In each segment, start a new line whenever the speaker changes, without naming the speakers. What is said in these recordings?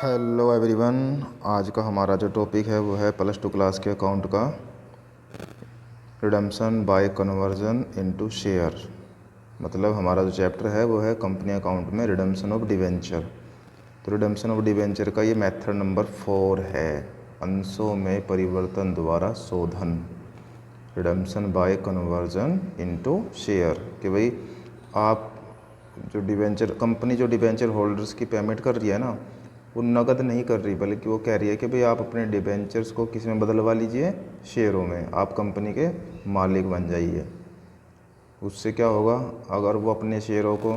Hello everyone. आज का हमारा जो टॉपिक है वो है +2 क्लास के अकाउंट का redemption bye conversion into share. मतलब हमारा जो चैप्टर है वो है कंपनी अकाउंट में रिडम्पशन ऑफ डिवेंचर। तो रिडम्पशन ऑफ डिवेंचर का ये मेथड नंबर 4 है, अंशों में परिवर्तन द्वारा शोधन, redemption bye conversion into share. कि भाई आप जो डिवेंचर कंपनी जो डिवेंचर होल्डर्स की पेमेंट कर रही है ना, वो नगद नहीं कर रही, बल्कि वो कह रही है कि भाई आप अपने डिवेंचर्स को किस में बदलवा लीजिए, शेयरों में, आप कंपनी के मालिक बन जाइए। उससे क्या होगा, अगर वो अपने शेयरों को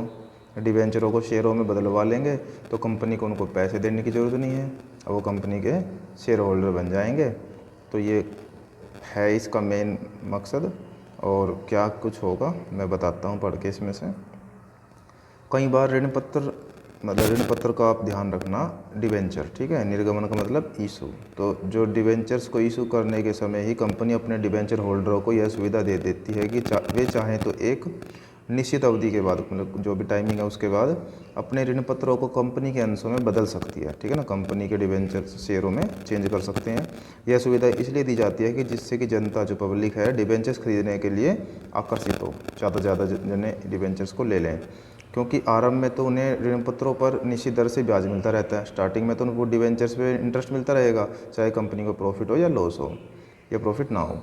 डिवेंचरों को शेयरों में बदलवा लेंगे तो कंपनी को उनको पैसे देने की ज़रूरत नहीं है, अब वो कंपनी के शेयर होल्डर बन जाएंगे। तो ये है इसका मेन मकसद। और क्या कुछ होगा मैं बताता हूँ पढ़ के इसमें से। कई बार ऋण पत्र, मतलब ऋण पत्र का आप ध्यान रखना, डिवेंचर, ठीक है, निर्गमन का मतलब इशू। तो जो डिवेंचर्स को इशू करने के समय ही कंपनी अपने डिवेंचर होल्डरों को यह सुविधा दे देती है कि वे चाहें तो एक निश्चित अवधि के बाद, मतलब जो भी टाइमिंग है उसके बाद, अपने ऋण पत्रों को कंपनी के अंशों में बदल सकती है, ठीक है ना, कंपनी के डिवेंचर शेयरों में चेंज कर सकते हैं। यह सुविधा इसलिए दी जाती है कि जिससे कि जनता, जो पब्लिक है, डिवेंचर्स खरीदने के लिए आकर्षित हो, ज़्यादा जने डिवेंचर्स को ले लें। क्योंकि आरंभ में तो उन्हें ऋण पत्रों पर निश्चित दर से ब्याज मिलता रहता है, स्टार्टिंग में तो उनको डिवेंचर्स पे इंटरेस्ट मिलता रहेगा, चाहे कंपनी को प्रॉफिट हो या लॉस हो या प्रॉफिट ना हो।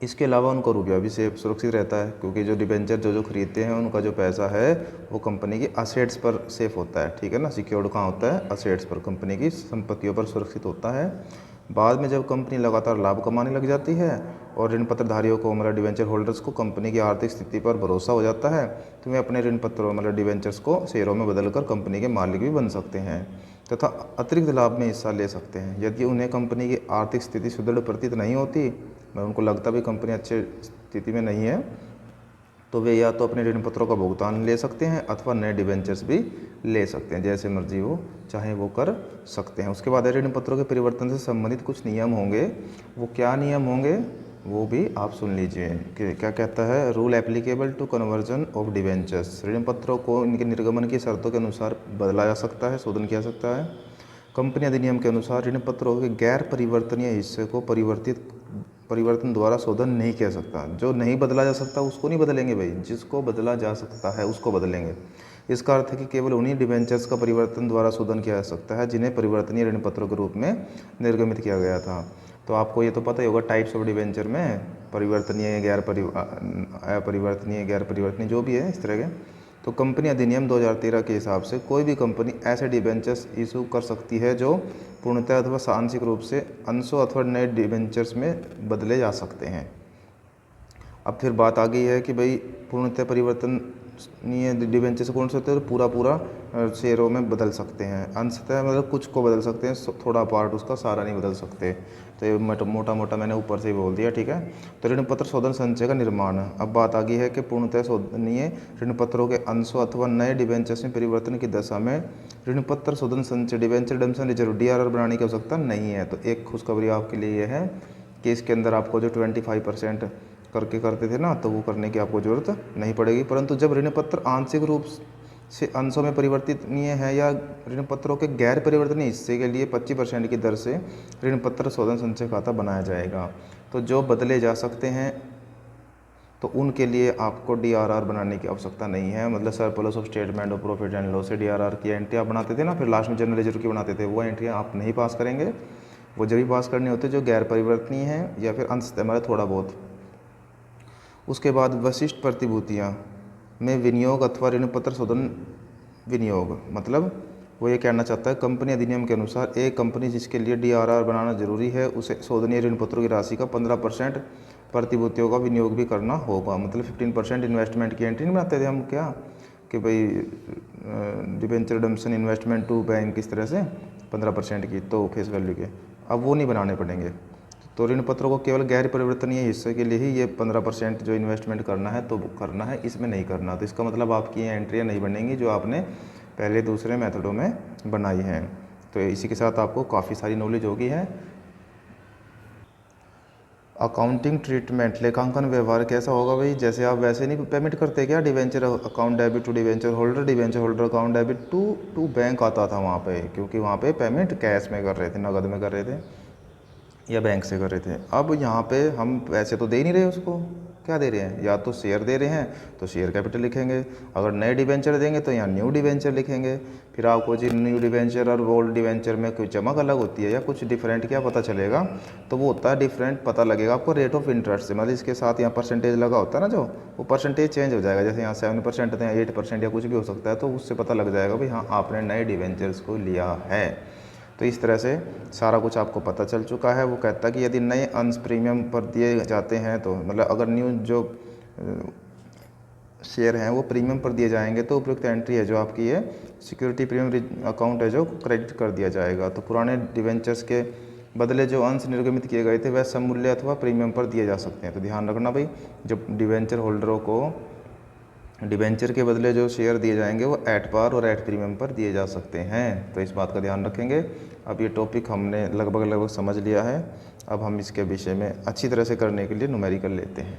इसके अलावा उनको रुपया भी सेफ सुरक्षित रहता है, क्योंकि जो डिवेंचर जो खरीदते हैं उनका जो पैसा है वो कंपनी की असेट्स पर सेफ होता है, ठीक है ना, सिक्योर्ड कहाँ होता है, असेट्स पर, कंपनी की संपत्तियों पर सुरक्षित होता है। बाद में जब कंपनी लगातार लाभ कमाने लग जाती है और ऋण पत्रधारियों को, मतलब डिवेंचर होल्डर्स को, कंपनी की आर्थिक स्थिति पर भरोसा हो जाता है, तो वे अपने ऋण पत्रों, मतलब डिवेंचर्स को शेयरों में बदलकर कंपनी के मालिक भी बन सकते हैं तथा अतिरिक्त लाभ में हिस्सा ले सकते हैं। यदि उन्हें कंपनी की आर्थिक स्थिति सुदृढ़ प्रतीत नहीं होती, मैं उनको लगता भी कंपनी अच्छी स्थिति में नहीं है, तो वे या तो अपने ऋण पत्रों का भुगतान ले सकते हैं अथवा नए डिवेंचर्स भी ले सकते हैं, जैसे मर्जी हो चाहे वो कर सकते हैं। उसके बाद ऋण पत्रों के परिवर्तन से संबंधित कुछ नियम होंगे। वो क्या नियम होंगे वो भी आप सुन लीजिए कि क्या कहता है। Rule applicable to conversion of debentures, ऋण पत्रों को इनके निर्गमन की शर्तों के अनुसार बदला जा सकता है, शोधन किया जा सकता है। कंपनी अधिनियम के अनुसार ऋण पत्रों के गैर परिवर्तनीय हिस्से को परिवर्तन द्वारा शोधन नहीं किया सकता। जो नहीं बदला जा सकता उसको नहीं बदलेंगे भाई, जिसको बदला जा सकता है उसको बदलेंगे। इसका अर्थ है कि केवल उन्हीं डिवेंचर्स का परिवर्तन द्वारा शोधन किया जा सकता है जिन्हें परिवर्तनीय ऋण पत्रों के रूप में निर्गमित किया गया था। तो आपको ये तो पता ही होगा टाइप्स ऑफ डिवेंचर में, परिवर्तनीय, अपरिवर्तनीय, गैर परिवर्तनीय, जो भी है इस तरह के। तो कंपनी अधिनियम 2013 के हिसाब से कोई भी कंपनी ऐसे डिवेंचर्स इशू कर सकती है जो पूर्णतः अथवा आंशिक रूप से अंशों अथवा नए डिवेंचर्स में बदले जा सकते हैं। अब फिर बात आ गई है कि भाई पूर्णतः परिवर्तनीय डिवेंचर्स कौन से होते हैं, तो पूरा शेयरों में बदल सकते हैं, अंशतः मतलब कुछ को बदल सकते हैं, थोड़ा पार्ट उसका, सारा नहीं बदल सकते। तो ये मोटा मोटा मैंने ऊपर से ही बोल दिया, ठीक है। तो ऋण पत्र शोधन संचय का निर्माण, अब बात आ गई है कि पूर्णतः शोधनीय ऋण पत्रों के अंशों अथवा नए डिवेंचर्स में परिवर्तन की दशा में ऋण पत्र शोधन संचय, डिवेंचर रिडम्पशन रिजर्व, DRR बनाने की आवश्यकता नहीं है। तो एक खुशखबरी आपके लिए यह है कि इसके अंदर आपको जो 25% करके करते थे ना, तो वो करने की आपको ज़रूरत नहीं पड़ेगी। परंतु जब ऋण पत्र आंशिक रूप से अंशों में परिवर्तनीय है या ऋण पत्रों के गैर परिवर्तनीय हिस्से के लिए 25% की दर से ऋण पत्र शोधन संचय खाता बनाया जाएगा। तो जो बदले जा सकते हैं तो उनके लिए आपको DRR बनाने की आवश्यकता नहीं है। मतलब surplus of statement of profit and loss से DRR की एंट्री आप बनाते थे ना, फिर लास्ट में जनरल लेजर की बनाते थे, वो एंट्री आप नहीं पास करेंगे। वो जब भी पास करनी होती है जो गैर परिवर्तनीय है या फिर अंशतः, मतलब थोड़ा बहुत। उसके बाद वशिष्ठ प्रतिभूतियाँ में विनियोग अथवा ऋण पत्र शोधन विनियोग, मतलब वो ये कहना चाहता है कंपनी अधिनियम के अनुसार एक कंपनी जिसके लिए DRR बनाना जरूरी है उसे शोधनीय ऋण पत्रों की राशि का 15% प्रतिभूतियों का विनियोग भी करना होगा। मतलब 15% इन्वेस्टमेंट की एंट्री नहीं बनाते थे हम, क्या कि भाई debenture redemption investment to bank, इस तरह से 15% की, तो फेस वैल्यू के, अब वो नहीं बनाने पड़ेंगे। तो ऋण पत्रों को केवल गैर परिवर्तनीय हिस्से के लिए ही ये 15% जो इन्वेस्टमेंट करना है तो करना है, इसमें नहीं करना। तो इसका मतलब आपकी ये एंट्रियाँ नहीं बनेंगी जो आपने पहले दूसरे मेथडों में बनाई हैं। तो इसी के साथ आपको काफ़ी सारी नॉलेज होगी है। अकाउंटिंग ट्रीटमेंट, लेखांकन व्यवहार कैसा होगा भाई, जैसे आप वैसे नहीं पेमेंट करते क्या, debenture account debit to debenture holder account debit to bank आता था वहाँ पे, क्योंकि वहाँ पे पेमेंट कैश में कर रहे थे, नगद में कर रहे थे या बैंक से कर रहे थे। अब यहाँ पे हम पैसे तो दे ही नहीं रहे उसको, क्या दे रहे हैं, या तो शेयर दे रहे हैं तो शेयर कैपिटल लिखेंगे, अगर नए डिवेंचर देंगे तो यहाँ न्यू डिवेंचर लिखेंगे। फिर आपको जी न्यू डिवेंचर और ओल्ड डिवेंचर में कोई चमक अलग होती है या कुछ डिफरेंट क्या पता चलेगा, तो वो होता है डिफरेंट पता लगेगा आपको रेट ऑफ इंटरेस्ट से, मतलब इसके साथ यहाँ परसेंटेज लगा होता है ना, जो वो परसेंटेज चेंज हो जाएगा, जैसे यहाँ 7% या 8% या कुछ भी हो सकता है, तो उससे पता लग जाएगा भाई हाँ आपने नए डिवेंचर्स को लिया है। तो इस तरह से सारा कुछ आपको पता चल चुका है। वो कहता है कि यदि नए अंश प्रीमियम पर दिए जाते हैं तो मतलब अगर न्यू जो शेयर हैं वो प्रीमियम पर दिए जाएंगे तो उपयुक्त एंट्री है जो आपकी है सिक्योरिटी प्रीमियम अकाउंट है जो क्रेडिट कर दिया जाएगा। तो पुराने डिवेंचर्स के बदले जो अंश निर्गमित किए गए थे वह सममूल्य अथवा प्रीमियम पर दिए जा सकते हैं। तो ध्यान रखना भाई, जब डिवेंचर होल्डरों को डिवेंचर के बदले जो शेयर दिए जाएंगे वो एट पार और एट प्रीमियम पर दिए जा सकते हैं, तो इस बात का ध्यान रखेंगे। अब ये टॉपिक हमने लगभग समझ लिया है। अब हम इसके विषय में अच्छी तरह से करने के लिए न्यूमेरिकल लेते हैं।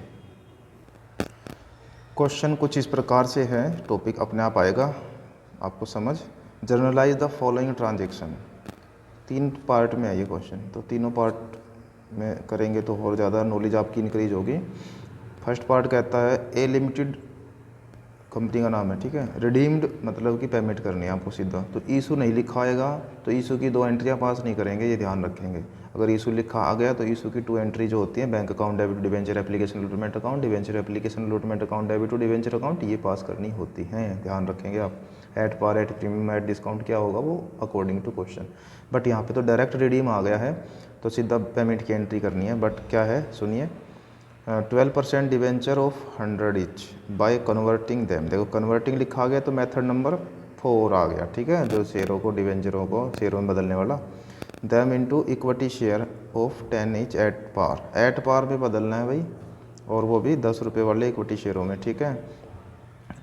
क्वेश्चन कुछ इस प्रकार से है, टॉपिक अपने आप आएगा आपको समझ। Generalized the following transaction, 3 part में है ये क्वेश्चन, तो तीनों पार्ट में करेंगे तो और ज़्यादा नॉलेज आपकी इंक्रीज होगी। फर्स्ट पार्ट कहता है ए लिमिटेड कंपनी का नाम है, ठीक है, रिडीम्ड मतलब कि पेमेंट करनी है आपको सीधा, तो इशू नहीं लिखा आएगा तो इशू की 2 एंट्रियाँ पास नहीं करेंगे, ये ध्यान रखेंगे। अगर इशू लिखा आ गया तो इशू की 2 एंट्री जो होती है bank account debit debenture application allotment account, debenture application allotment account debit to debenture account, ये पास करनी होती हैं, ध्यान रखेंगे आप। At par at premium at discount क्या होगा वो अकॉर्डिंग टू क्वेश्चन, बट यहाँ पे तो डायरेक्ट रिडीम आ गया है तो सीधा पेमेंट की एंट्री करनी है। बट क्या है सुनिए, 12% debenture of 100 each bye converting them, देखो कन्वर्टिंग लिखा गया तो मेथड नंबर 4 आ गया, ठीक है, जो शेयरों को डिवेंचरों को शेयरों में बदलने वाला। Them into equity share of 10 each at par में बदलना है भाई, और वो भी 10 रुपये वाले इक्विटी शेयरों में, ठीक है।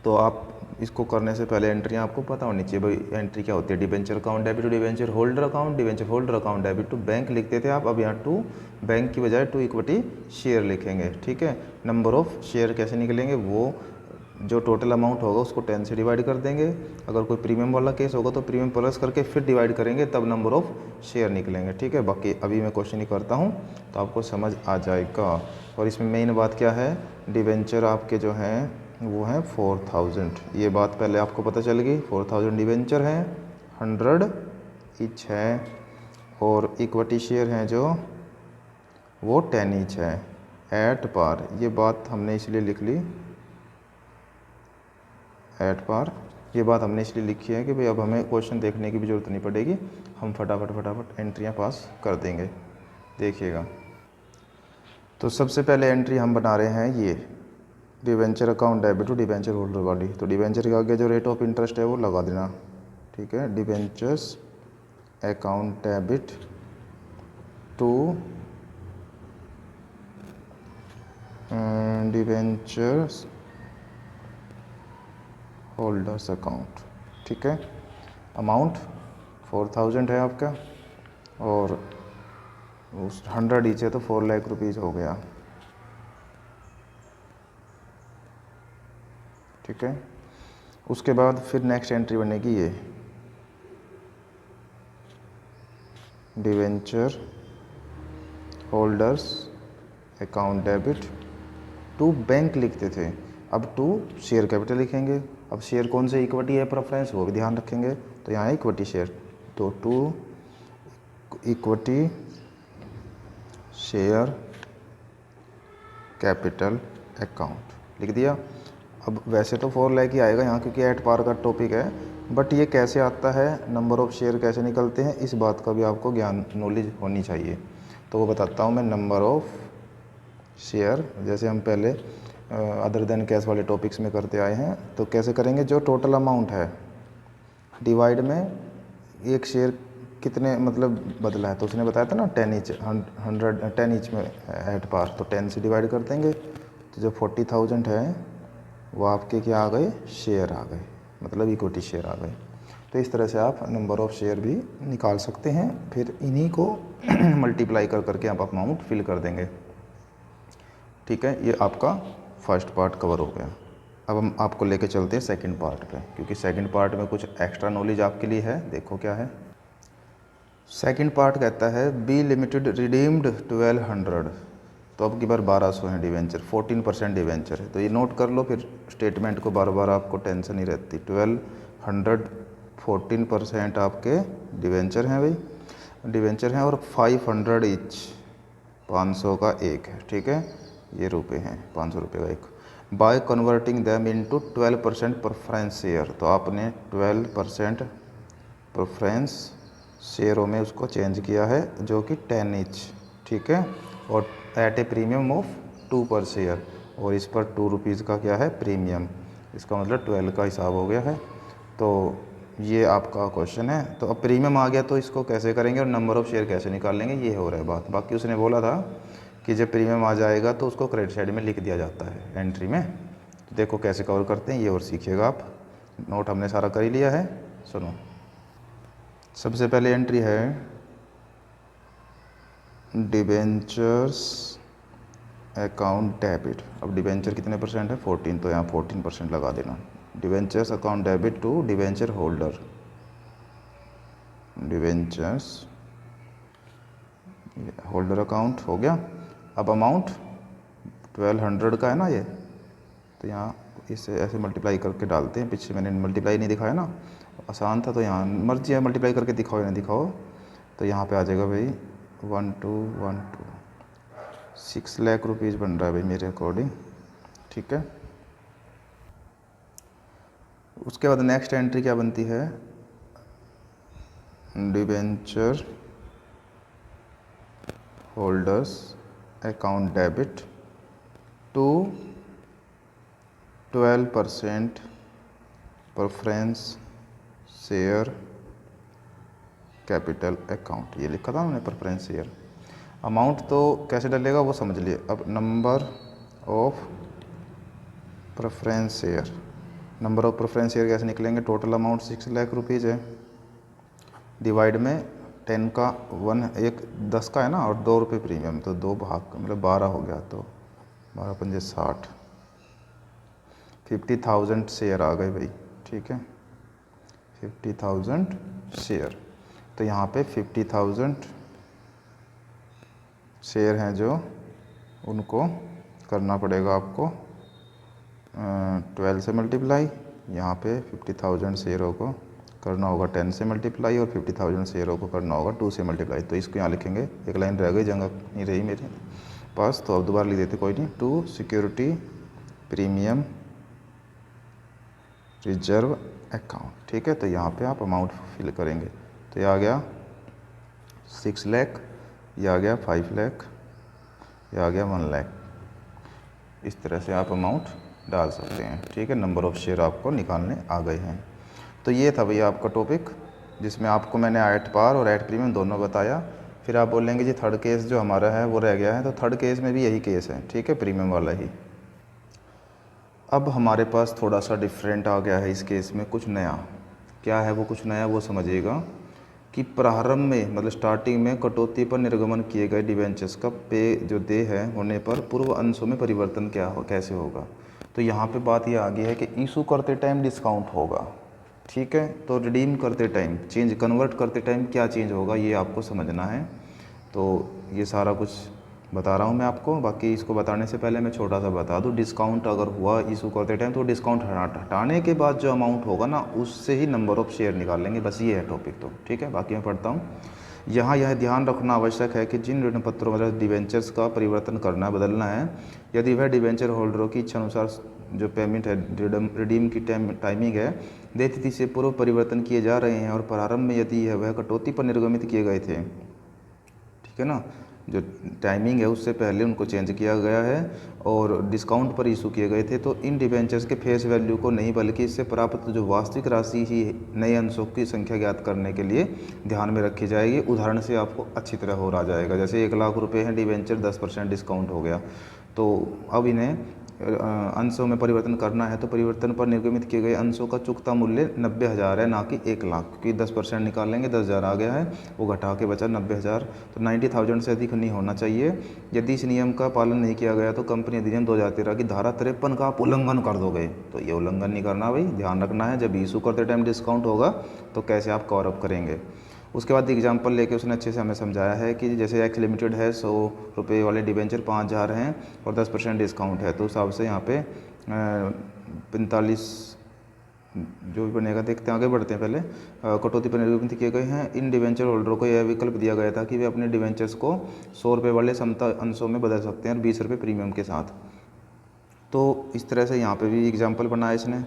तो आप इसको करने से पहले एंट्रियाँ आपको पता होनी चाहिए भाई, एंट्री क्या होती है, debenture account debit to debenture holder account, debenture holder account debit to bank लिखते थे आप, अब यहाँ टू बैंक की बजाय टू इक्विटी शेयर लिखेंगे, ठीक है। नंबर ऑफ शेयर कैसे निकलेंगे, वो जो टोटल अमाउंट होगा उसको 10 से डिवाइड कर देंगे, अगर कोई प्रीमियम वाला केस होगा तो प्रीमियम प्लस करके फिर डिवाइड करेंगे, तब नंबर ऑफ शेयर निकलेंगे, ठीक है। बाकी अभी मैं क्वेश्चन ही करता हूँ तो आपको समझ आ जाएगा। और इसमें मेन बात क्या है, डिवेंचर आपके जो हैं वो हैं 4000, ये बात पहले आपको पता चल गई। 4000 डिवेंचर हैं, 100 ईच है, और इक्विटी शेयर हैं जो वो 10 ईच है एट पार, ये बात हमने इसलिए लिख ली एट पार, ये बात हमने इसलिए लिखी है कि भाई अब हमें क्वेश्चन देखने की भी ज़रूरत नहीं पड़ेगी, हम फटाफट एंट्रियाँ पास कर देंगे, देखिएगा। तो सबसे पहले एंट्री हम बना रहे हैं ये debenture account debit to debenture holder वाली, तो डिवेंचर के आगे जो रेट ऑफ इंटरेस्ट है वो लगा देना, ठीक है। Debentures account debit to debentures holders account, ठीक है। अमाउंट 4000 है आपका, और उस 100 ईच है तो 4 लाख रुपीज़ हो गया, ठीक है। उसके बाद फिर नेक्स्ट एंट्री बनेगी ये debenture holders account debit to bank लिखते थे, अब टू शेयर कैपिटल लिखेंगे। अब शेयर कौन से, इक्विटी है प्रेफरेंस, वो भी ध्यान रखेंगे, तो यहाँ इक्विटी शेयर, तो to equity share capital account लिख दिया। अब वैसे तो 4 लाख ही आएगा यहाँ क्योंकि एट पार का टॉपिक है, बट ये कैसे आता है, नंबर ऑफ़ शेयर कैसे निकलते हैं, इस बात का भी आपको ज्ञान नॉलेज होनी चाहिए। तो वो बताता हूँ मैं, नंबर ऑफ़ शेयर जैसे हम पहले अदर देन कैश वाले टॉपिक्स में करते आए हैं, तो कैसे करेंगे, जो टोटल अमाउंट है डिवाइड में एक शेयर कितने मतलब बदला है, तो उसने बताया था ना 10 ईच 10 ईच में एट पार, तो 10 से डिवाइड कर देंगे, तो जो 40,000 है वो आपके क्या आ गए, शेयर आ गए, मतलब इक्विटी शेयर आ गए। तो इस तरह से आप नंबर ऑफ़ शेयर भी निकाल सकते हैं, फिर इन्हीं को मल्टीप्लाई कर करके आप अमाउंट फिल कर देंगे। ठीक है, ये आपका फर्स्ट पार्ट कवर हो गया। अब हम आपको लेके चलते हैं सेकंड पार्ट पे, क्योंकि सेकंड पार्ट में कुछ एक्स्ट्रा नॉलेज आपके लिए है। देखो क्या है। सेकंड पार्ट कहता है बी लिमिटेड रिडीम्ड 1200, तो अब की बार 1200 है डिवेंचर, 14% डिवेंचर है, तो ये नोट कर लो, फिर स्टेटमेंट को बार बार आपको टेंशन नहीं रहती। 1200 14% आपके डिवेंचर हैं भाई, डिवेंचर हैं, और 500 ईच, 500 का एक है, ठीक है, ये रुपए हैं, 500 रुपये का एक। By converting them into 12% preference share, तो आपने 12% प्रेफरेंस शेयरों में उसको चेंज किया है, जो कि 10 ईच, ठीक है, और एट ए प्रीमियम ऑफ 2 पर शेयर, और इस पर 2 रुपीज़ का क्या है प्रीमियम, इसका मतलब 12 का हिसाब हो गया है। तो ये आपका क्वेश्चन है। तो अब प्रीमियम आ गया तो इसको कैसे करेंगे और नंबर ऑफ़ शेयर कैसे निकाल लेंगे, ये हो रहा है बात। बाकी उसने बोला था कि जब प्रीमियम आ जाएगा तो उसको क्रेडिट साइड में लिख दिया जाता है एंट्री में। तो देखो कैसे कवर करते हैं ये, और सीखिएगा आप। नोट हमने सारा कर ही लिया है, सुनो। सबसे पहले एंट्री है डिबेंचर्स अकाउंट डेबिट। अब डिबेंचर कितने परसेंट है 14, तो यहाँ 14% लगा देना। Debentures account debit to debenture holder, debentures holder account हो गया। अब अमाउंट 1200 का है ना ये, तो यहाँ इसे ऐसे मल्टीप्लाई करके डालते हैं। पीछे मैंने मल्टीप्लाई नहीं दिखाया ना, आसान था, तो यहाँ मर्जी है मल्टीप्लाई करके दिखाओ या नहीं दिखाओ। तो यहाँ पे आ जाएगा भाई 1212 6 लाख रुपीज़ बन रहा है भाई मेरे अकॉर्डिंग, ठीक है। उसके बाद नेक्स्ट एंट्री क्या बनती है, debenture holders account debit to 12% preference share capital account, ये लिखा था मैंने प्रेफरेंस शेयर। अमाउंट तो कैसे डलेगा वो समझ लिए। अब number of preference share, number of preference share कैसे निकलेंगे, टोटल अमाउंट 6 लाख रुपीज़ है, डिवाइड में 10 का 10 का है ना, और 2 रुपये प्रीमियम, तो 2 भाग मतलब 12 हो गया, तो 12 पंजे 60, 50,000 शेयर आ गए भाई, ठीक है, 50,000 शेयर। तो यहाँ पे 50,000 शेयर हैं जो उनको करना पड़ेगा आपको 12 से मल्टीप्लाई, यहाँ पे 50,000 शेयरों को करना होगा 10 से मल्टीप्लाई, और 50,000 शेयरों को करना होगा 2 से मल्टीप्लाई। तो इसको यहाँ लिखेंगे, एक लाइन रह गई, जगह नहीं रही मेरे पास, तो अब दोबारा लिख देते, कोई नहीं। 2 सिक्योरिटी प्रीमियम रिजर्व अकाउंट, ठीक है। तो यहाँ पे आप अमाउंट फिल करेंगे, तो ये आ गया 6 लाख, ये आ गया 5 लाख, ये आ गया 1 लाख। इस तरह से आप अमाउंट डाल सकते हैं, ठीक है। नंबर ऑफ़ शेयर आपको निकालने आ गए हैं। तो ये था भैया आपका टॉपिक, जिसमें आपको मैंने एट पार और एट प्रीमियम दोनों बताया। फिर आप बोलेंगे जी थर्ड केस जो हमारा है वो रह गया है, तो थर्ड केस में भी यही केस है, ठीक है, प्रीमियम वाला ही। अब हमारे पास थोड़ा सा डिफरेंट आ गया है इस केस में, कुछ नया। क्या है वो कुछ नया, वो समझिएगा कि प्रारंभ में मतलब स्टार्टिंग में कटौती पर निर्गमन किए गए डिवेंचर्स का पे जो देय है होने पर पूर्व अंशों में परिवर्तन कैसे होगा। तो यहाँ पे बात ये आ गई है कि इशू करते टाइम डिस्काउंट होगा, ठीक है। तो रिडीम करते टाइम चेंज कन्वर्ट करते टाइम क्या चेंज होगा ये आपको समझना है। तो ये सारा कुछ बता रहा हूँ मैं आपको। बाकी इसको बताने से पहले मैं छोटा सा बता दूँ, डिस्काउंट अगर हुआ इशू करते टाइम तो डिस्काउंट हटाने के बाद जो अमाउंट होगा ना उससे ही नंबर ऑफ़ शेयर निकालेंगे, बस ये है टॉपिक। तो ठीक है, बाकी मैं पढ़ता हूँ। यहाँ यह ध्यान रखना आवश्यक है कि जिन ऋण पत्रों मतलब डिवेंचर्स का परिवर्तन करना बदलना है, यदि वह डिवेंचर होल्डरों की इच्छा अनुसार जो पेमेंट है रिडीम की टाइमिंग है देय तिथि से पूर्व परिवर्तन किए जा रहे हैं और प्रारंभ में यदि वह कटौती पर निर्गमित किए गए थे, ठीक है ना, जो टाइमिंग है उससे पहले उनको चेंज किया गया है और डिस्काउंट पर इशू किए गए थे, तो इन डिवेंचर्स के फेस वैल्यू को नहीं बल्कि इससे प्राप्त जो वास्तविक राशि ही नए अंशों की संख्या ज्ञात करने के लिए ध्यान में रखी जाएगी। उदाहरण से आपको अच्छी तरह हो रहा जाएगा। जैसे 1 लाख रुपए हैं डिवेंचर, 10% डिस्काउंट हो गया, तो अब इन्हें अंशों में परिवर्तन करना है तो परिवर्तन पर निर्गमित किए गए अंशों का चुकता मूल्य 90,000 है, ना कि 1,00,000, क्योंकि 10% निकालेंगे 10,000 आ गया है, वो घटा के बचा 90,000। तो 90,000 से अधिक नहीं होना चाहिए। यदि इस नियम का पालन नहीं किया गया तो कंपनी अधिनियम 2013 की धारा 53 का आप उल्लंघन कर दोगे। तो ये उल्लंघन नहीं करना भाई, ध्यान रखना है। जब इशू करते टाइम डिस्काउंट होगा तो कैसे आप कवर अप करेंगे। उसके बाद एग्जांपल लेके उसने अच्छे से हमें समझाया है कि जैसे एक्स लिमिटेड है, 100 रुपये वाले डिबेंचर 5,000 हैं और 10% डिस्काउंट है, तो उस हिसाब से यहाँ पे 45 जो भी बनेगा, देखते हैं आगे बढ़ते हैं। पहले कटौती पर निर्गमित किए गए हैं। इन डिबेंचर होल्डरों को यह विकल्प दिया गया था कि वे अपने डिबेंचर्स को 100 रुपये वाले समता अंशों में बदल सकते हैं और 20 रुपये प्रीमियम के साथ। तो इस तरह से यहाँ पे भी एग्जाम्पल बनाया इसने,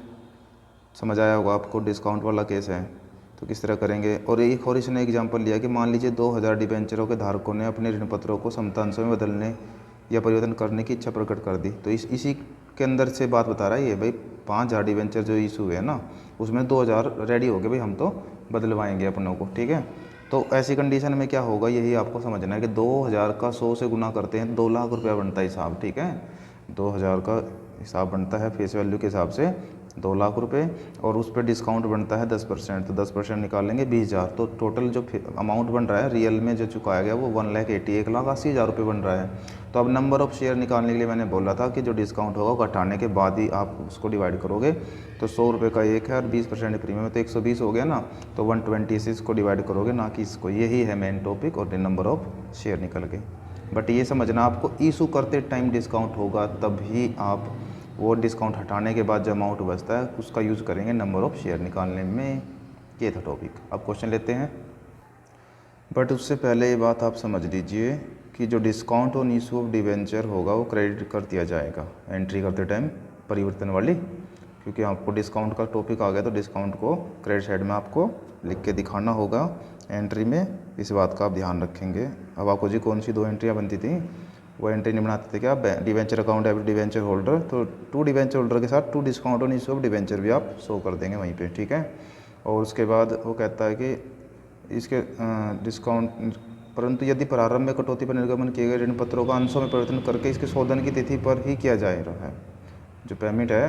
समझ आया होगा आपको। डिस्काउंट वाला केस है तो किस तरह करेंगे। और एक और इसने एग्जांपल लिया कि मान लीजिए 2,000 डिबेंचरों के धारकों ने अपने ऋण पत्रों को समता अंशों में बदलने या परिवर्तन करने की इच्छा प्रकट कर दी। तो इसी के अंदर से बात बता रहा है ये भाई, 5,000 डिबेंचर जो इशू हुए ना, उसमें 2,000 रेडी हो गए भाई, हम तो बदलवाएंगे अपनों को, ठीक है। तो ऐसी कंडीशन में क्या होगा, यही आपको समझना है कि 2,000 का 100 से गुना करते हैं 2,00,000 रुपया बनता है हिसाब, ठीक है। 2,000 का हिसाब बनता है फेस वैल्यू के हिसाब से 2,00,000 रुपये, और उस पर डिस्काउंट बनता है 10%, तो 10% निकालेंगे 20,000। तो टोटल जो अमाउंट बन रहा है रियल में जो चुकाया गया वो 1,80,000 रुपये बन रहा है। तो अब नंबर ऑफ़ शेयर निकालने के लिए मैंने बोला था कि जो डिस्काउंट होगा वो घटाने के बाद ही आप उसको डिवाइड करोगे। तो 100 रुपये का एक है और 20% प्रीमियम है, तो 120 हो गया ना। तो 120 से इसको डिवाइड करोगे, ना कि इसको। यही है मेन टॉपिक, और नंबर ऑफ़ शेयर निकल गए। बट ये समझना आपको, इशू करते टाइम डिस्काउंट होगा तभी आप वो डिस्काउंट हटाने के बाद जो अमाउंट बचता है उसका यूज़ करेंगे नंबर ऑफ़ शेयर निकालने में। ये था टॉपिक। अब क्वेश्चन लेते हैं। बट उससे पहले ये बात आप समझ लीजिए कि जो discount on issue of debenture होगा वो क्रेडिट कर दिया जाएगा एंट्री करते टाइम, परिवर्तन वाली। क्योंकि आपको डिस्काउंट का टॉपिक आ गया तो डिस्काउंट को क्रेडिट साइड में आपको लिख के दिखाना होगा एंट्री में। इस बात का आप ध्यान रखेंगे। अब आपको जी कौन सी 2 एंट्रियाँ बनती थी, वो एंट्री नहीं बनाते थे क्या, debenture account every debenture holder. तो 2 डिवेंचर होल्डर के साथ 2 discount on issue of debenture भी आप शो कर देंगे वहीं पे, ठीक है। और उसके बाद वो कहता है कि इसके डिस्काउंट, परंतु यदि प्रारंभ में कटौती पर निर्गमन किए गए ऋण पत्रों का अंशों में परिवर्तन करके इसके शोधन की तिथि पर ही किया जा रहा है, जो पेमेंट है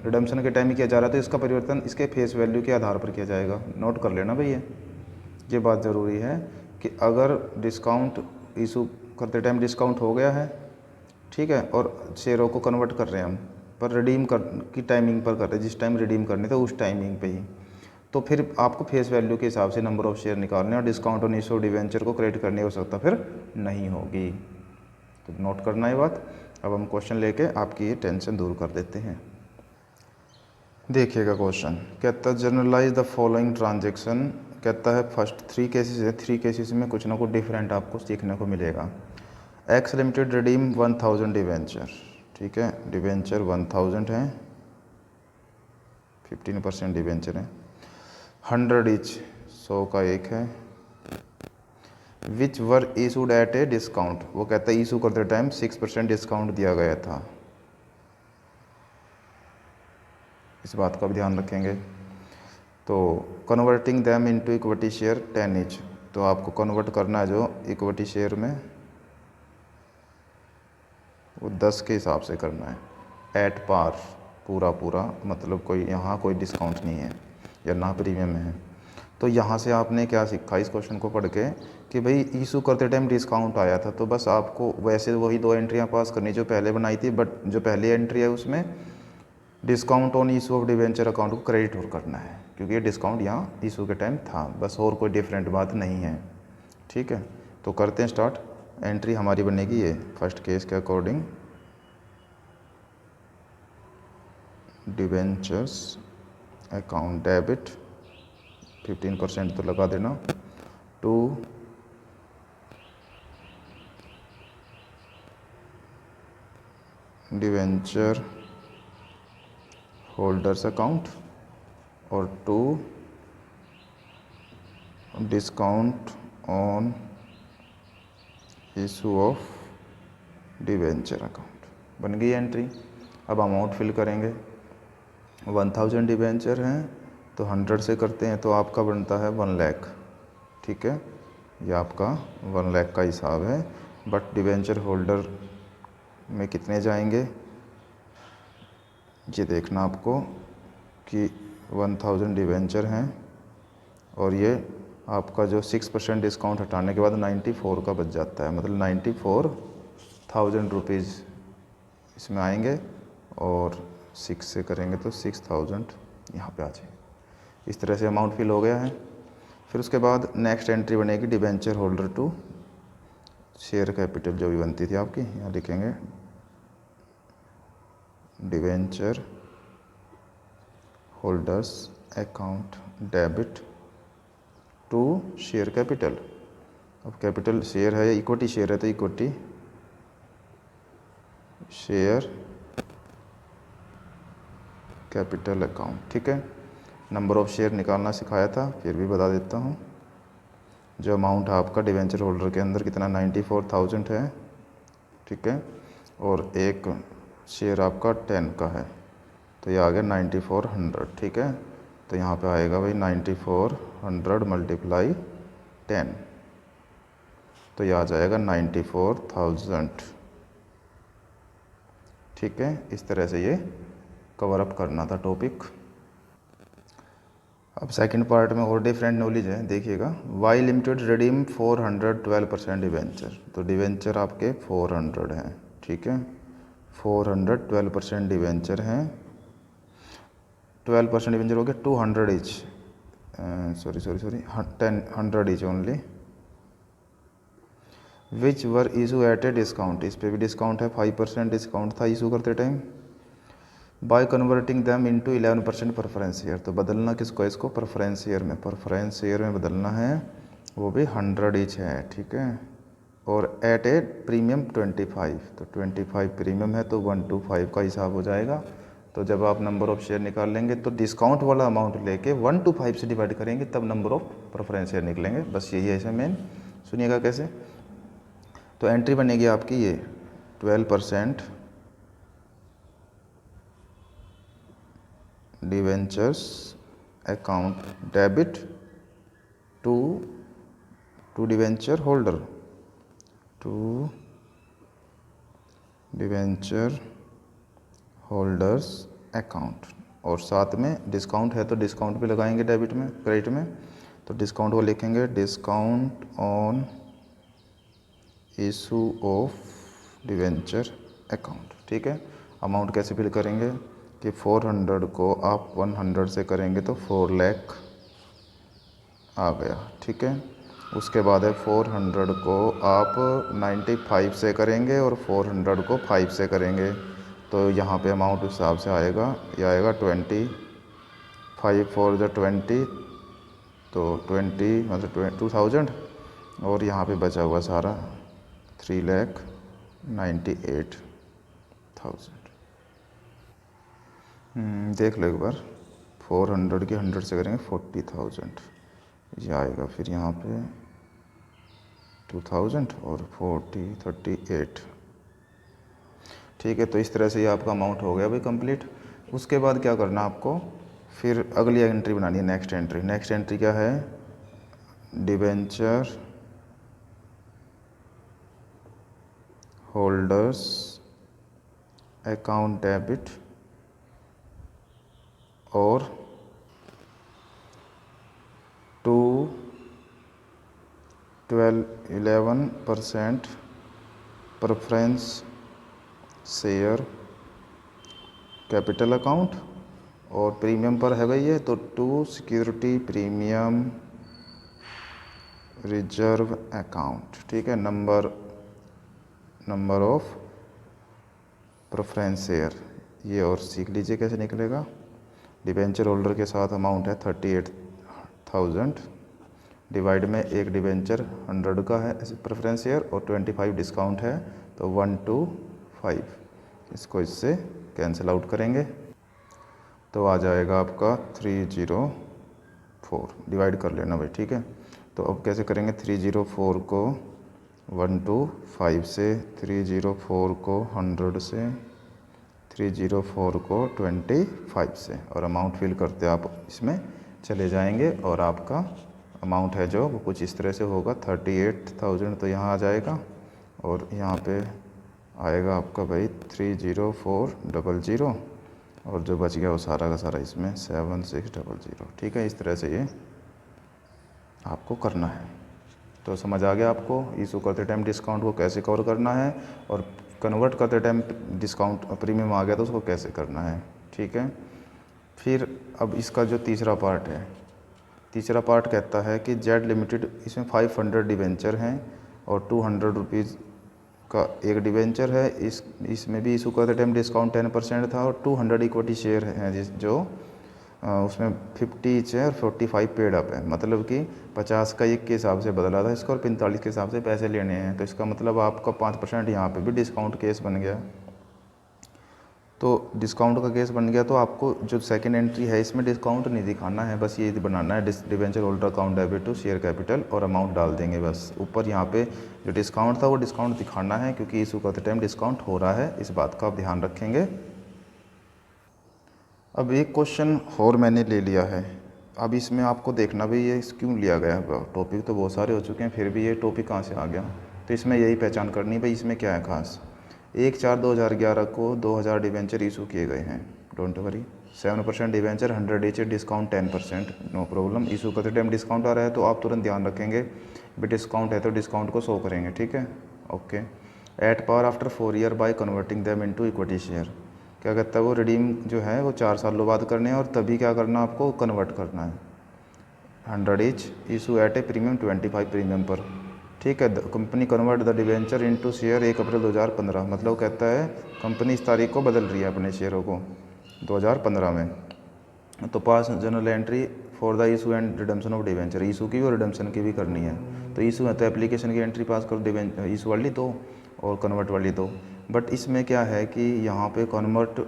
रिडम्पशन के टाइम ही किया जा रहा है, तो इसका परिवर्तन इसके फेस वैल्यू के आधार पर किया जाएगा। नोट कर लेना भैया, ये बात ज़रूरी है कि अगर डिस्काउंट इशू करते टाइम डिस्काउंट हो गया है, ठीक है, और शेयरों को कन्वर्ट कर रहे हैं हम, पर रिडीम कर की टाइमिंग पर कर रहे हैं, जिस टाइम रिडीम करने थे उस टाइमिंग पे ही, तो फिर आपको फेस वैल्यू के हिसाब से नंबर ऑफ़ शेयर निकालने और डिस्काउंट ऑन इशू डिवेंचर को क्रेडिट करने की आवश्यकता फिर नहीं होगी। तो नोट करना ये बात। अब हम क्वेश्चन लेके आपकी ये टेंशन दूर कर देते हैं। देखिएगा क्वेश्चन, कहता है जनरलाइज द फॉलोइंग ट्रांजेक्शन। कहता है फर्स्ट 3 केसेस है, 3 केसेस में कुछ ना कुछ डिफरेंट आपको सीखने को मिलेगा। एक्स लिमिटेड रिडीम 1000 डिवेंचर, ठीक है, डिवेंचर 1000 हैं, 15% डिवेंचर है, 100 ईच, 100 का एक है, which were issued at a discount. वो कहता है इशू करते टाइम 6% डिस्काउंट दिया गया था। इस बात का भी ध्यान रखेंगे। तो converting them into equity share 10 each, तो आपको कन्वर्ट करना है जो इक्विटी शेयर में वो 10 के हिसाब से करना है एट पार, पूरा मतलब कोई यहाँ कोई डिस्काउंट नहीं है या ना प्रीमियम है। तो यहाँ से आपने क्या सीखा इस क्वेश्चन को पढ़ के कि भाई इशू करते टाइम डिस्काउंट आया था, तो बस आपको वैसे वही 2 एंट्रियाँ पास करनी जो पहले बनाई थी, बट जो पहली एंट्री है उसमें discount on issue of debenture account को क्रेडिट और करना है, क्योंकि ये डिस्काउंट यहाँ इशू के टाइम था, बस और कोई डिफरेंट बात नहीं है, ठीक है। तो करते हैं स्टार्ट। एंट्री हमारी बनेगी ये फर्स्ट केस के अकॉर्डिंग, डिवेंचर्स अकाउंट डेबिट 15% तो लगा देना, टू डिवेंचर होल्डर्स अकाउंट और 2 discount on issue of debenture account. बन गई एंट्री। अब अमाउंट फिल करेंगे। 1000 डिवेंचर हैं तो 100 से करते हैं तो आपका बनता है 1 लाख, ठीक है, ये आपका 1 लाख का हिसाब है। बट डिवेंचर होल्डर में कितने जाएंगे, ये देखना आपको कि 1000 डिवेंचर हैं और ये आपका जो 6% डिस्काउंट हटाने के बाद 94 का बच जाता है, मतलब 94,000 रुपीज़ इसमें आएंगे और 6 से करेंगे तो 6000 यहाँ पे आ जाएंगे। इस तरह से अमाउंट फिल हो गया है। फिर उसके बाद नेक्स्ट एंट्री बनेगी debenture holder to share capital जो भी बनती थी आपकी, यहाँ लिखेंगे debenture holders account debit to share capital. अब कैपिटल शेयर है या इक्विटी शेयर है तो इक्विटी शेयर कैपिटल अकाउंट, ठीक है। नंबर ऑफ शेयर निकालना सिखाया था, फिर भी बता देता हूँ। जो अमाउंट आपका डिवेंचर होल्डर के अंदर कितना 94,000 है, ठीक है, और एक शेयर आपका 10 का है तो ये आ गया 9400, ठीक है। तो यहाँ पे आएगा भाई 9400 मल्टीप्लाई 10, तो ये आ जाएगा 94,000, ठीक है। इस तरह से ये कवर अप करना था टॉपिक। अब सेकंड पार्ट में और डिफरेंट नॉलेज है, देखिएगा। वाई लिमिटेड रिडीम 412% डिवेंचर, तो डिवेंचर आपके 400 हैं, ठीक है, 412% डिवेंचर हैं। 12% डिवेंचर हो गया 200 each, sorry 100 each only, which were issue at a discount, इस पर भी डिस्काउंट है, 5% डिस्काउंट था इशू करते time. By converting them into 11% preference share, तो बदलना किसको, इसको प्रेफरेंस शेयर में, प्रेफरेंस शेयर में बदलना है, वो भी 100 ईच है, ठीक है। और एट ए प्रीमियम 25, तो 25 प्रीमियम है तो 1/5 का हिसाब हो जाएगा। तो जब आप नंबर ऑफ शेयर निकाल लेंगे तो डिस्काउंट वाला अमाउंट लेके 1/5 से डिवाइड करेंगे तब नंबर ऑफ प्रेफरेंस शेयर निकलेंगे, बस यही है इसमें मेन। सुनिएगा कैसे। तो एंट्री बनेगी आपकी ये 12% debentures account debit to debenture holder, to debenture holders account, और साथ में डिस्काउंट है तो डिस्काउंट भी लगाएंगे डेबिट में, क्रेडिट में, तो डिस्काउंट वो लिखेंगे discount on issue of debenture account, ठीक है। अमाउंट कैसे फिल करेंगे कि 400 को आप 100 से करेंगे तो 4 लाख आ गया, ठीक है। उसके बाद है 400 को आप 95 से करेंगे और 400 को 5 से करेंगे, तो यहाँ पे अमाउंट उस हिसाब से आएगा, ये आएगा 25 4 × 20, तो 20 मतलब 2000, और यहाँ पे बचा हुआ सारा 3,98,000। देख लो एक बार, 400 की 100 से करेंगे 40,000, ये आएगा, फिर यहाँ पे 2000 और 40 38, ठीक है। तो इस तरह से ये आपका अमाउंट हो गया भाई कंप्लीट। उसके बाद क्या करना आपको, फिर अगली एंट्री बनानी है, नेक्स्ट एंट्री। नेक्स्ट एंट्री क्या है, डिवेंचर होल्डर्स अकाउंट डेबिट और to 11% preference share capital account, और प्रीमियम पर है भाई ये, तो to security premium reserve account, ठीक है। नंबर ऑफ प्रेफरेंस शेयर, ये और सीख लीजिए कैसे निकलेगा। डिवेंचर होल्डर के साथ अमाउंट है 38,000, डिवाइड में एक डिवेंचर 100 का है प्रेफरेंस शेयर और 25 डिस्काउंट है, तो 1/5, इसको इससे कैंसिल आउट करेंगे तो आ जाएगा आपका 304, डिवाइड कर लेना भाई, ठीक है। तो अब कैसे करेंगे, 304 को 1/5 से, 304 को 100 से, 304 को 25 से, और अमाउंट फिल करते आप इसमें चले जाएंगे और आपका अमाउंट है जो वो कुछ इस तरह से होगा 38,000, तो यहाँ आ जाएगा, और यहाँ पे आएगा आपका भाई 30400, और जो बच गया वो सारा का सारा इसमें 7600। ठीक है, इस तरह से ये आपको करना है। तो समझ आ गया आपको इशू करते टाइम डिस्काउंट को कैसे कवर करना है, और कन्वर्ट करते टाइम डिस्काउंट प्रीमियम आ गया तो उसको कैसे करना है। ठीक है, फिर अब इसका जो तीसरा पार्ट है, तीसरा पार्ट कहता है कि जेड लिमिटेड, इसमें 500 डिवेंचर हैं और 200 रुपीज़ का एक डिवेंचर है। इसमें भी इशू करते टाइम डिस्काउंट 10% था, और 200 इक्विटी शेयर हैं जो उसमें 50 ईच है और 45 पेड अप है। मतलब कि 50 का 1 के हिसाब से बदला था इसको, और 45 के हिसाब से पैसे लेने हैं। तो इसका मतलब आपका 5% यहाँ पे भी डिस्काउंट केस बन गया। तो डिस्काउंट का केस बन गया तो आपको जो सेकंड एंट्री है इसमें डिस्काउंट नहीं दिखाना है, बस ये बनाना है debenture holder account debit to share capital, और अमाउंट डाल देंगे बस। ऊपर यहाँ पे जो डिस्काउंट था वो डिस्काउंट दिखाना है, क्योंकि इशू करते टाइम डिस्काउंट हो रहा है, इस बात का आप ध्यान रखेंगे। अब एक क्वेश्चन और मैंने ले लिया है। अब इसमें आपको देखना भी ये क्यों लिया गया है। टॉपिक तो बहुत सारे हो चुके हैं, फिर भी ये टॉपिक कहाँ से आ गया। तो इसमें यही पहचान करनी भाई इसमें क्या है खास। 1/4/2011 को 2000 डिवेंचर इशू किए गए हैं, don't worry. 7% debenture, 100 each, discount 10%, no problem. Issue करते टाइम डिस्काउंट आ रहा है तो आप तुरंत ध्यान रखेंगे भी डिस्काउंट है तो डिस्काउंट को शो करेंगे। ठीक है, okay. At power after 4 year by converting them into equity share. क्या कहता है वो रिडीम जो है वो 4 सालों बाद करने हैं, और तभी क्या करना आपको कन्वर्ट करना है। 100 each, issue at a premium 25 premium पर। ठीक है, company convert the debenture into share 1 अप्रैल 2015। मतलब कहता है कंपनी इस तारीख को बदल रही है अपने शेयरों को 2015 में। तो pass journal entry for the issue and redemption of debenture, issue की और रिडम्पशन की भी करनी है। तो इशू है तो एप्लीकेशन की एंट्री पास करो, डिवेंचर इशू वाली दो और कन्वर्ट वाली दो। बट इसमें क्या है कि यहाँ पे कन्वर्ट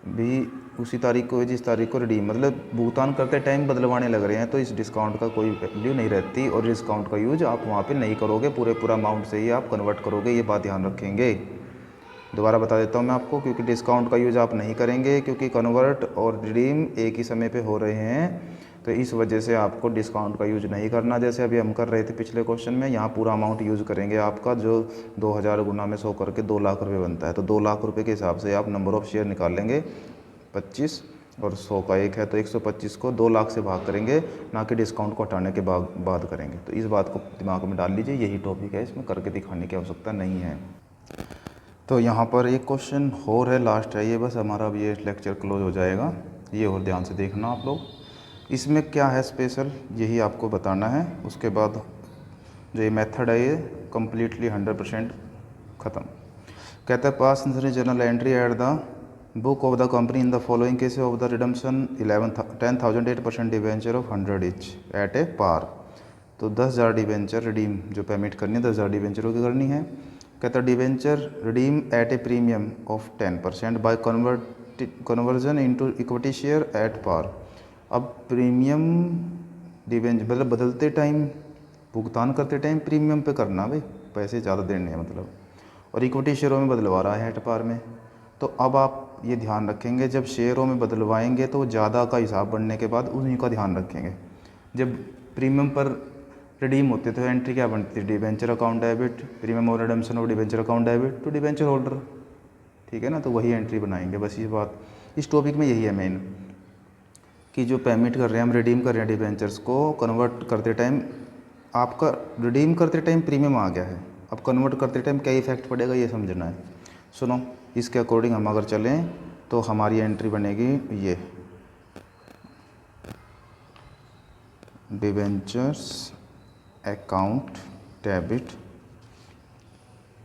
भी उसी तारीख को है जिस तारीख को रिडीम, मतलब भुगतान करते टाइम बदलवाने लग रहे हैं, तो इस डिस्काउंट का कोई वैल्यू नहीं रहती, और डिस्काउंट का यूज आप वहाँ पे नहीं करोगे, पूरा अमाउंट से ही आप कन्वर्ट करोगे, ये बात ध्यान रखेंगे। दोबारा बता देता हूँ मैं आपको, क्योंकि डिस्काउंट का यूज आप नहीं करेंगे, क्योंकि कन्वर्ट और रिडीम एक ही समय पे हो रहे हैं, तो इस वजह से आपको डिस्काउंट का यूज नहीं करना। जैसे अभी हम कर रहे थे पिछले क्वेश्चन में, यहाँ पूरा अमाउंट यूज़ करेंगे आपका, जो 2000 गुना में 100 करके 2 लाख रुपये बनता है। तो 2 लाख रुपये के हिसाब से आप नंबर ऑफ़ शेयर निकाल लेंगे 25, और 100 का 1 है तो 125 को 2 लाख से भाग करेंगे, ना कि डिस्काउंट को हटाने के बाद करेंगे। तो इस बात को दिमाग में डाल लीजिए, यही टॉपिक है, इसमें करके दिखाने की आवश्यकता नहीं है। तो यहाँ पर एक क्वेश्चन और है, लास्ट है ये, बस हमारा अब ये लेक्चर क्लोज हो जाएगा। ये और ध्यान से देखना आप लोग, इसमें क्या है स्पेशल यही आपको बताना है। उसके बाद जो ये मेथड है ये कम्प्लीटली 100% ख़त्म। कहता है pass journal entry at the book of the company in the following case of the redemption 10,008% debenture of 100 each at a par. तो 10,000 डिवेंचर रिडीम जो पेमेंट करनी है 10,000 डिवेंचरों की करनी है। कहता है debenture redeem at a premium of 10% by conversion into equity share at par. अब प्रीमियम डिवेंचर मतलब बदलते टाइम, भुगतान करते टाइम प्रीमियम पे करना भाई, पैसे ज़्यादा देने हैं मतलब, और इक्विटी शेयरों में बदलवा रहा है एट पार में। तो अब आप ये ध्यान रखेंगे जब शेयरों में बदलवाएंगे तो ज़्यादा का हिसाब बनने के बाद उन्हीं का ध्यान रखेंगे। जब प्रीमियम पर रिडीम होते तो एंट्री क्या बनती थी, डिवेंचर अकाउंट डेबिट, प्रीमियम और redemption of debenture account debit to debenture holder. ठीक है ना, तो वही एंट्री बनाएंगे बस। ये बात इस टॉपिक में यही है मेन, कि जो पेमेंट कर रहे हैं हम, रिडीम कर रहे हैं डिवेंचर्स को, कन्वर्ट करते टाइम आपका रिडीम करते टाइम प्रीमियम आ गया है, अब कन्वर्ट करते टाइम क्या इफेक्ट पड़ेगा ये समझना है। सुनो, इसके अकॉर्डिंग हम अगर चलें तो हमारी एंट्री बनेगी ये, debentures account debit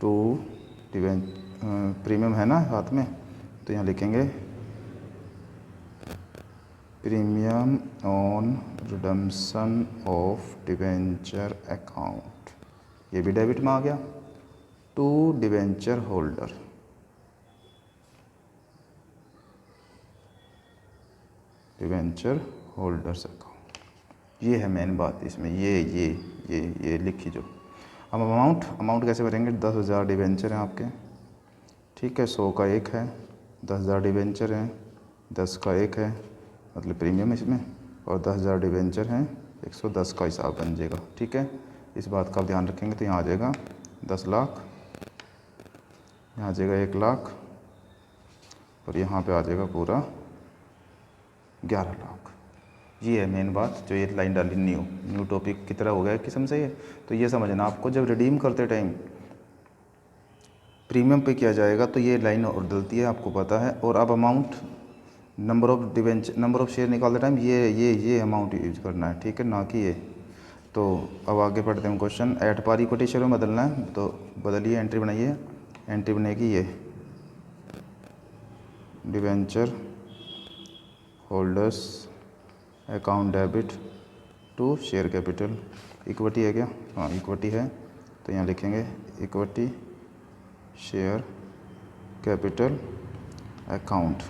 to premium है ना हाथ में, तो यहाँ लिखेंगे premium on redemption of debenture account, ये भी डेबिट में आ गया, to debenture holder. Debenture holders account, ये है मेन बात इसमें, ये लिखी जो। अब अमाउंट कैसे भरेंगे, 10,000 डिवेंचर हैं आपके, ठीक है, 100 का 1 है, 10,000 डिवेंचर हैं, 10 का 1 है मतलब प्रीमियम इसमें, और 10,000 डिवेंचर हैं, 110 का हिसाब बन जाएगा। ठीक है, इस बात का ध्यान रखेंगे। तो यहाँ आ जाएगा 10 लाख, यहाँ आ जाएगा 1 लाख, और यहाँ पे आ जाएगा पूरा 11 लाख। ये है मेन बात जो ये लाइन डाली न्यू टॉपिक की तरह हो गया किस्म से ये। तो ये समझना आपको, जब रिडीम करते टाइम प्रीमियम पे किया जाएगा तो ये लाइन और डलती है, आपको पता है। और अब अमाउंट नंबर ऑफ शेयर निकालते टाइम ये अमाउंट यूज करना है, ठीक है, ना कि ये। तो अब आगे पढ़ते हैं question. At par equity share में बदलना है तो बदलिए, एंट्री बनाइए। एंट्री बनेगी ये debenture holders account debit to share capital. Equity है क्या? हाँ इक्विटी है, तो यहाँ लिखेंगे इक्विटी शेयर कैपिटल अकाउंट।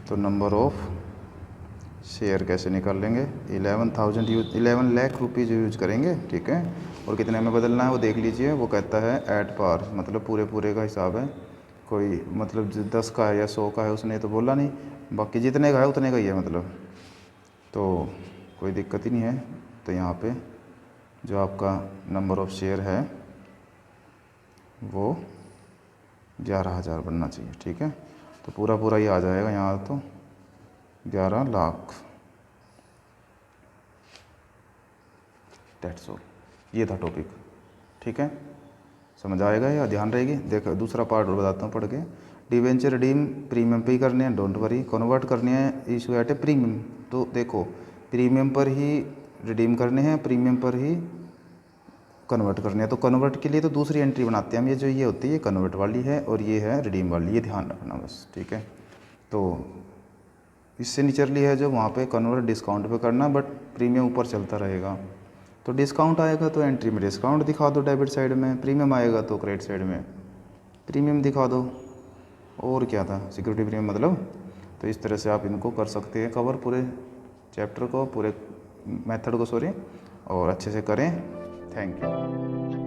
तो नंबर ऑफ शेयर कैसे निकाल लेंगे? 11 लाख रुपीज़ यूज करेंगे, ठीक है। और कितने में बदलना है वो देख लीजिए। वो कहता है एट पार, मतलब पूरे का हिसाब है। कोई मतलब 10 का है या 100 का है उसने तो बोला नहीं, बाकी जितने का है उतने का ही है मतलब, तो कोई दिक्कत ही नहीं है। तो यहाँ पे जो आपका नंबर ऑफ शेयर है वो 11,000 बनना चाहिए, ठीक है। तो पूरा ही आ जाएगा यहाँ तो 11 लाख। डेट्स ऑल, ये था टॉपिक, ठीक है। समझ आएगा या ध्यान रहेगी? देखो दूसरा पार्ट और बताता हूँ पढ़ के। डिवेंचर रिडीम प्रीमियम पे ही करने हैं, डोंट वरी। कन्वर्ट करने हैं इशू एट ए प्रीमियम, तो देखो प्रीमियम पर ही रिडीम करने हैं, प्रीमियम पर ही कन्वर्ट करने हैं। तो कन्वर्ट के लिए तो दूसरी एंट्री बनाते हैं हम, ये होती है कन्वर्ट वाली है और ये है रिडीम वाली, ये ध्यान रखना बस, ठीक है। तो इससे निचरली है जो वहाँ पे कन्वर्ट डिस्काउंट पे करना, बट प्रीमियम ऊपर चलता रहेगा। तो डिस्काउंट आएगा तो एंट्री में डिस्काउंट दिखा दो डेबिट साइड में, प्रीमियम आएगा तो क्रेडिट साइड में प्रीमियम दिखा दो। और क्या था, सिक्योरिटी प्रीमियम मतलब। तो इस तरह से आप इनको कर सकते हैं कवर, पूरे चैप्टर को, पूरे मेथड को, सॉरी, और अच्छे से करें। Thank you.